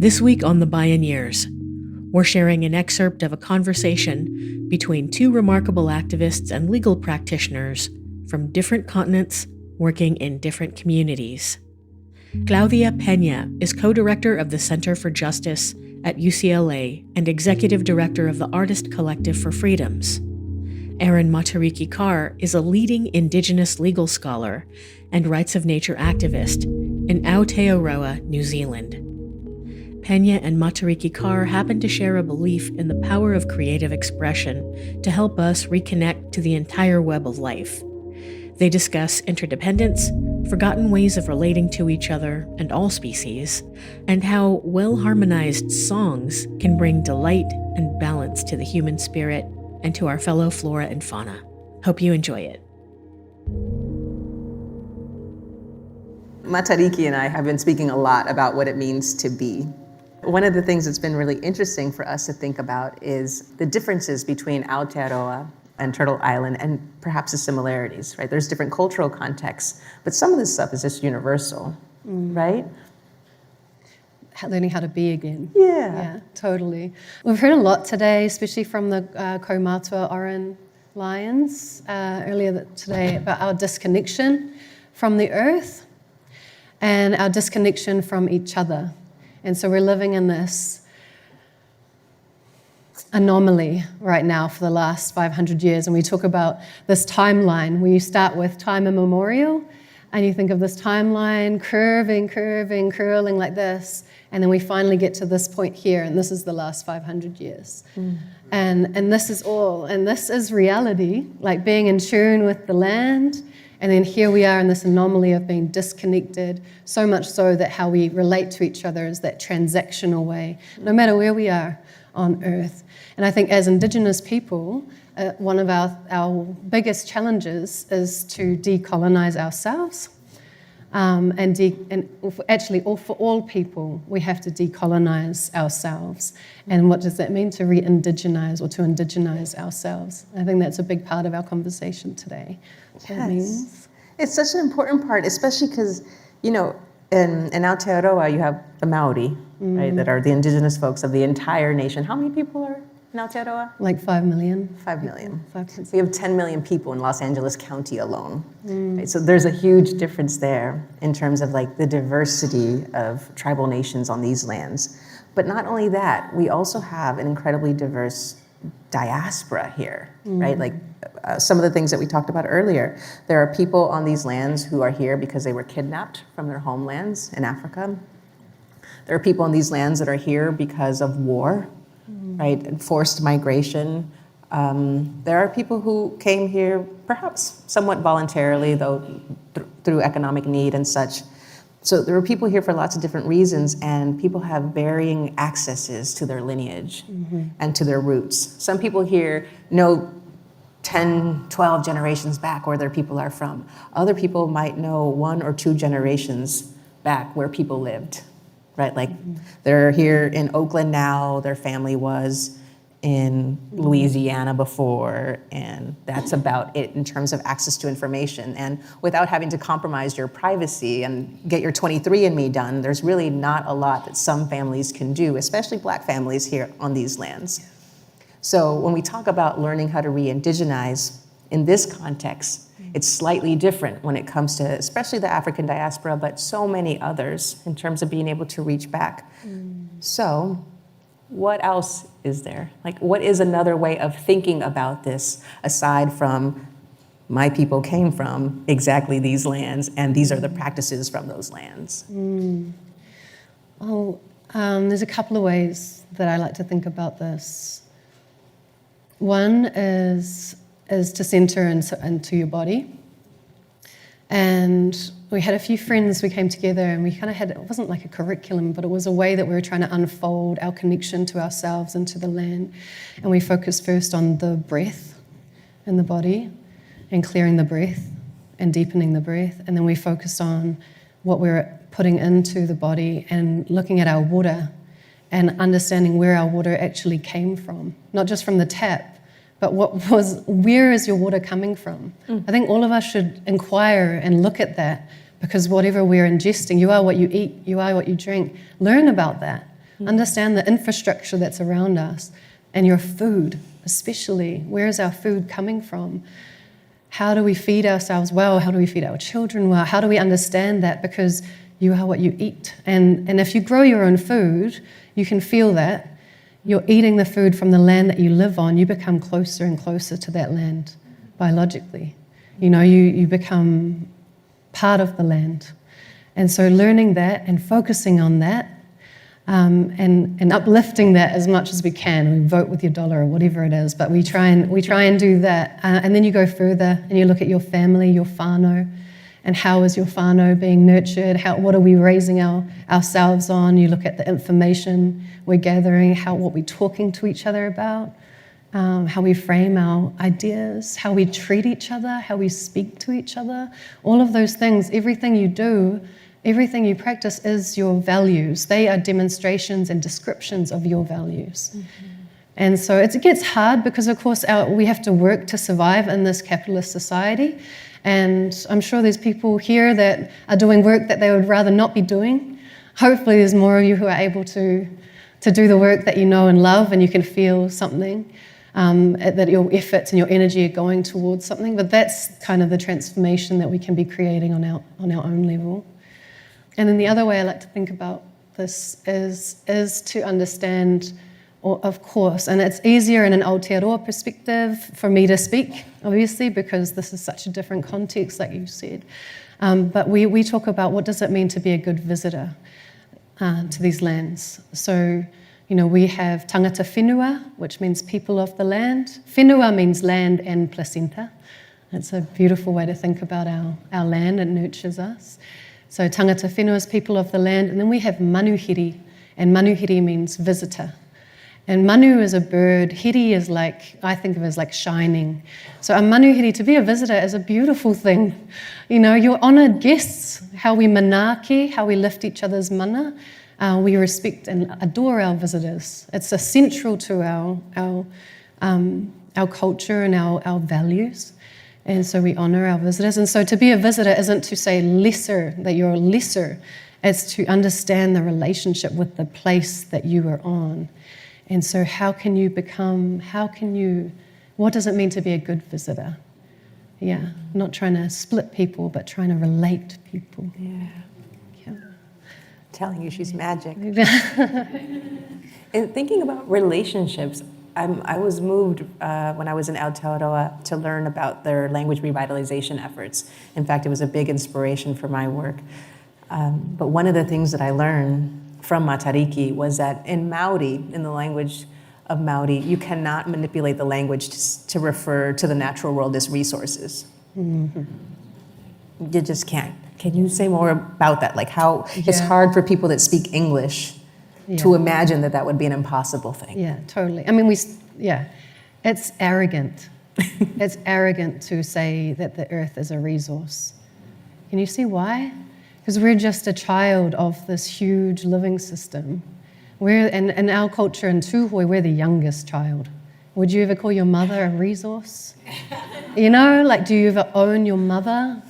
This week on the Bioneers, we're sharing an excerpt of a conversation between two remarkable activists and legal practitioners from different continents working in different communities. Claudia Peña is co-director of the Center for Justice at UCLA and executive director of the Artist Collective for Freedoms. Erin Matariki Carr is a leading Indigenous legal scholar and rights of nature activist in Aotearoa, New Zealand. Peña and Matariki Carr happen to share a belief in the power of creative expression to help us reconnect to the entire web of life. They discuss interdependence, forgotten ways of relating to each other and all species, and how well-harmonized songs can bring delight and balance to the human spirit and to our fellow flora and fauna. Hope you enjoy it. Matariki and I have been speaking a lot about what it means to be. One of the things that's been really interesting for us to think about is the differences between Aotearoa and Turtle Island and perhaps the similarities, right? There's different cultural contexts, but some of this stuff is just universal, right? Learning how to be again. Yeah, totally. We've heard a lot today, especially from the Kaumatua Oran Lions earlier today about our disconnection from the earth and our disconnection from each other. And so we're living in this anomaly right now for the last 500 years. And we talk about this timeline where you start with time immemorial and you think of this timeline curving, curling like this. And then we finally get to this point here, and this is the last 500 years. And this is all, and this is reality, like being in tune with the land. And then here we are in this anomaly of being disconnected, so much so that how we relate to each other is that transactional way, no matter where we are on Earth. And I think as Indigenous people, one of our biggest challenges is to decolonize ourselves. For all people, we have to decolonize ourselves. And what does that mean to re-indigenize or to indigenize ourselves? I think that's a big part of our conversation today. Yes. It's such an important part, especially because, in Aotearoa, you have the Maori, right, that are the indigenous folks of the entire nation. How many people are in Aotearoa? Like 5 million. 5 million. 5 million. So you have 10 million people in Los Angeles County alone. Right? So there's a huge difference there in terms of like the diversity of tribal nations on these lands. But not only that, we also have an incredibly diverse diaspora here, right? Like some of the things that we talked about earlier. There are people on these lands who are here because they were kidnapped from their homelands in Africa. There are people on these lands that are here because of war, right? And forced migration. There are people who came here perhaps somewhat voluntarily, though through economic need and such. So there are people here for lots of different reasons, and people have varying accesses to their lineage and to their roots. Some people here know 10, 12 generations back where their people are from. Other people might know 1 or 2 generations back where people lived, right? Like they're here in Oakland now, their family was in Louisiana before, and that's about it in terms of access to information. And without having to compromise your privacy and get your 23andMe done, there's really not a lot that some families can do, especially Black families here on these lands. So when we talk about learning how to re-indigenize in this context, it's slightly different when it comes to especially the African diaspora, but so many others in terms of being able to reach back. So what else is there? Like, what is another way of thinking about this aside from my people came from exactly these lands and these are the practices from those lands? There's a couple of ways that I like to think about this. One is to center into your body. And we had a few friends, we came together and we kind of had, it wasn't like a curriculum, but it was a way that we were trying to unfold our connection to ourselves and to the land. And we focused first on the breath in the body and clearing the breath and deepening the breath. And then we focused on what we're putting into the body and looking at our water and understanding where our water actually came from, not just from the tap, but where is your water coming from? I think all of us should inquire and look at that, because whatever we're ingesting, you are what you eat, you are what you drink. Learn about that. Understand the infrastructure that's around us and your food, especially. Where is our food coming from? How do we feed ourselves well? How do we feed our children well? How do we understand that? Because you are what you eat. And if you grow your own food, you can feel that. You're eating the food from the land that you live on. You become closer and closer to that land biologically. You become part of the land. And so learning that and focusing on that and uplifting that as much as we can. We vote with your dollar or whatever it is, but we try and do that. And then you go further and you look at your family, your whānau, and how is your whānau being nurtured? What are we raising ourselves on? You look at the information we're gathering, what we're talking to each other about, how we frame our ideas, how we treat each other, how we speak to each other. All of those things, everything you do, everything you practice is your values. They are demonstrations and descriptions of your values. Mm-hmm. And so it gets hard because, of course, we have to work to survive in this capitalist society. And I'm sure there's people here that are doing work that they would rather not be doing. Hopefully there's more of you who are able to do the work that you know and love, and you can feel something, that your efforts and your energy are going towards something. But that's kind of the transformation that we can be creating on our own level. And then the other way I like to think about this is to understand, of course, and it's easier in an Aotearoa perspective for me to speak, obviously, because this is such a different context, like you said. But we talk about what does it mean to be a good visitor to these lands. So, we have tangata whenua, which means people of the land. Whenua means land and placenta. It's a beautiful way to think about our land. It nurtures us. So tangata whenua is people of the land. And then we have manuhiri, and manuhiri means visitor. And manu is a bird. Hiri is I think of it as like shining. So a manuhiri, to be a visitor, is a beautiful thing. You're honoured guests, how we manaaki, how we lift each other's mana. We respect and adore our visitors. It's essential to our culture and our values. And so we honour our visitors. And so to be a visitor isn't to say that you're lesser. It's to understand the relationship with the place that you are on. And so what does it mean to be a good visitor? Yeah, not trying to split people, but trying to relate to people. Yeah. Telling you she's magic. And thinking about relationships, I was moved when I was in Aotearoa to learn about their language revitalization efforts. In fact, it was a big inspiration for my work. But one of the things that I learned from Matariki was that in Māori, in the language of Māori, you cannot manipulate the language to refer to the natural world as resources. Mm-hmm. You just can't. Can you say more about that? Like how it's hard for people that speak English to imagine that would be an impossible thing. Yeah, totally. I mean, it's arrogant. It's arrogant to say that the earth is a resource. Can you see why? Because we're just a child of this huge living system. In our culture in Tūhoe, we're the youngest child. Would you ever call your mother a resource? Do you ever own your mother?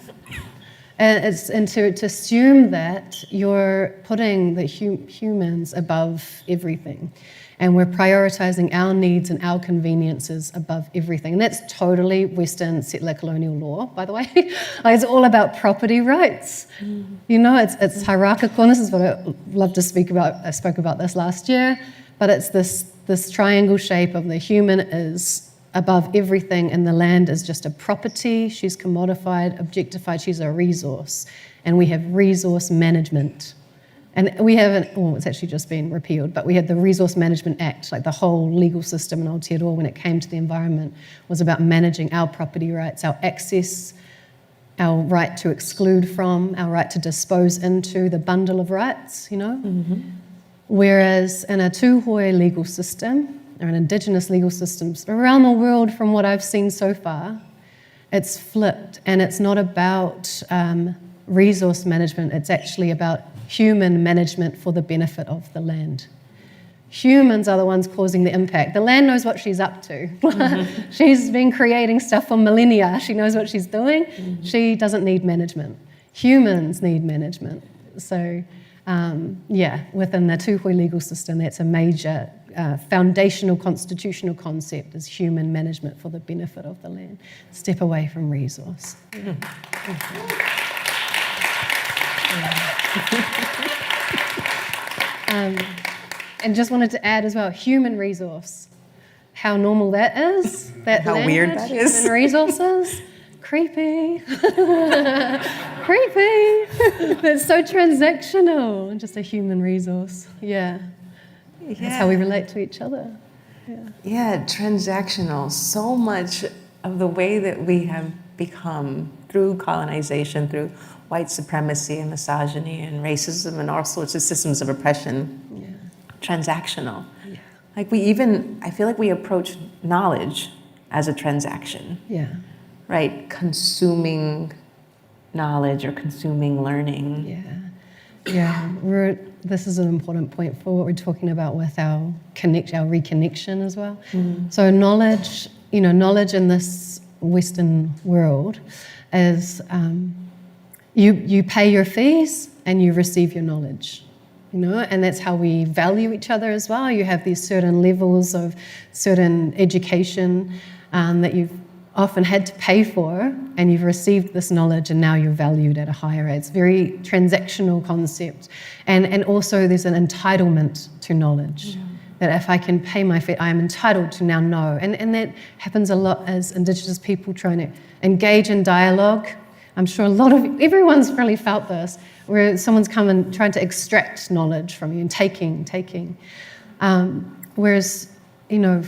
And to assume that you're putting the humans above everything. And we're prioritizing our needs and our conveniences above everything. And that's totally Western settler colonial law, by the way. It's all about property rights. It's hierarchical. This is what I love to speak about. I spoke about this last year. But it's this triangle shape of the human is above everything, and the land is just a property. She's commodified, objectified. She's a resource. And we have resource management. And we haven't, it's actually just been repealed, but we had the Resource Management Act, like the whole legal system in Aotearoa when it came to the environment was about managing our property rights, our access, our right to exclude from, our right to dispose into the bundle of rights, Mm-hmm. Whereas in a Tūhoe legal system, or in Indigenous legal systems around the world, from what I've seen so far, it's flipped, and it's not about resource management, it's actually about human management for the benefit of the land. Humans are the ones causing the impact. The land knows what she's up to. Mm-hmm. She's been creating stuff for millennia. She knows what she's doing. Mm-hmm. She doesn't need management. Humans need management. So within the Tūhoe legal system, that's a major foundational constitutional concept is human management for the benefit of the land. Step away from resource. And just wanted to add as well, human resource. How normal that is. That how language, weird that is. Human resources. Creepy. Creepy. It's so transactional. Just a human resource. Yeah. That's how we relate to each other. Yeah, transactional. So much of the way that we have become through colonization, through white supremacy and misogyny and racism and all sorts of systems of oppression, transactional. Yeah. Like I feel like we approach knowledge as a transaction. Yeah. Right? Consuming knowledge or consuming learning. Yeah. This is an important point for what we're talking about with our reconnection as well. So knowledge in this Western world is you pay your fees and you receive your knowledge. And that's how we value each other as well. You have these certain levels of certain education that you've often had to pay for, and you've received this knowledge and now you're valued at a higher rate. It's a very transactional concept. And also there's an entitlement to knowledge. That if I can pay my fee, I am entitled to now know. And that happens a lot as Indigenous people trying to engage in dialogue. I'm sure everyone's really felt this, where someone's come and trying to extract knowledge from you and taking. Whereas,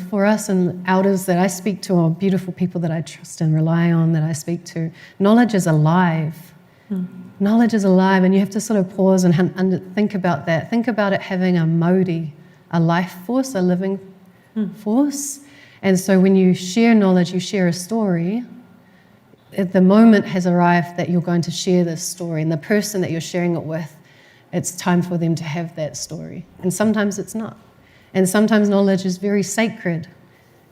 for us and elders that I speak to, or beautiful people that I trust and rely on that I speak to, knowledge is alive. Knowledge is alive, and you have to sort of pause and think about that. Think about it having a modi, a life force, a living force. And so when you share knowledge, you share a story. The moment has arrived that you're going to share this story, and the person that you're sharing it with, it's time for them to have that story. And sometimes it's not. And sometimes knowledge is very sacred,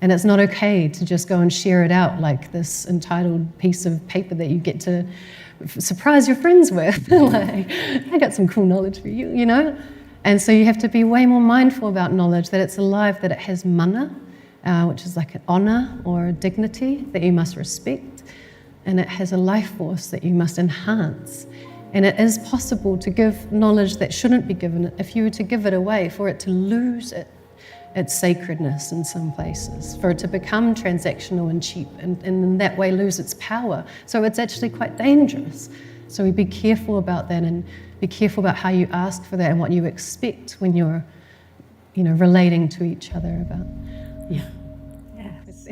and it's not okay to just go and share it out like this entitled piece of paper that you get to surprise your friends with. Like, I got some cool knowledge for you, And so you have to be way more mindful about knowledge, that it's alive, that it has mana, which is like an honor or a dignity that you must respect, and it has a life force that you must enhance. And it is possible to give knowledge that shouldn't be given, if you were to give it away, for it to lose its sacredness in some places, for it to become transactional and cheap, and in that way lose its power. So it's actually quite dangerous. So we be careful about that, and be careful about how you ask for that and what you expect when you're, relating to each other about. Yes.